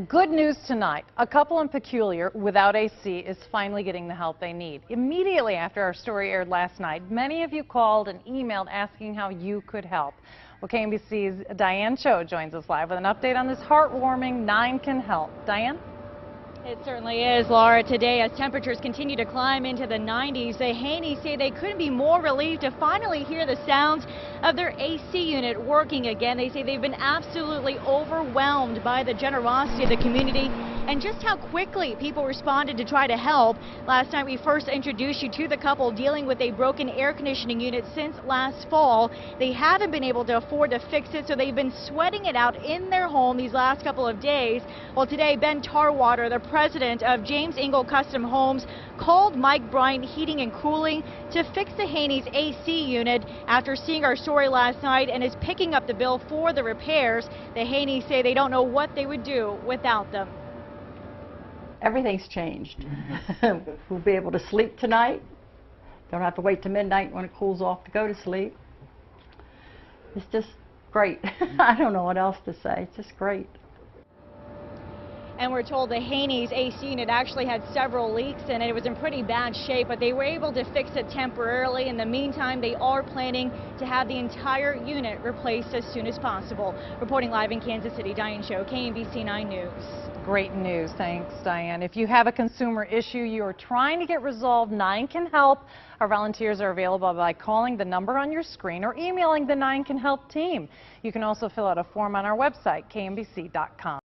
Good news tonight. A couple in Peculiar without AC is finally getting the help they need. Immediately after our story aired last night, many of you called and emailed asking how you could help. Well, KMBC's Diane Cho joins us live with an update on this heartwarming 9 Can Help. Diane? It certainly is, Laura. Today, as temperatures continue to climb into the 90s, the Haney's say they couldn't be more relieved to finally hear the sounds of their AC unit working again. They say they've been absolutely overwhelmed by the generosity of the community and just how quickly people responded to try to help. Last night, we first introduced you to the couple dealing with a broken air conditioning unit since last fall. They haven't been able to afford to fix it, so they've been sweating it out in their home these last couple of days. Well, today, Ben Tarwater, the president of James Ingle Custom Homes, called Mike Bryant Heating and Cooling to fix the Haney's AC unit after seeing our story last night and is picking up the bill for the repairs. The Haney's say they don't know what they would do without them. Everything's changed. We'll be able to sleep tonight. Don't have to wait till midnight when it cools off to go to sleep. It's just great. I don't know what else to say. It's just great. And we're told the Haney's AC unit actually had several leaks in it. It was in pretty bad shape, but they were able to fix it temporarily. In the meantime, they are planning to have the entire unit replaced as soon as possible. Reporting live in Kansas City, Diane Cho, KMBC 9 News. Great news. Thanks, Diane. If you have a consumer issue you are trying to get resolved, 9 Can Help. Our volunteers are available by calling the number on your screen or emailing the 9 Can Help team. You can also fill out a form on our website, kmbc.com.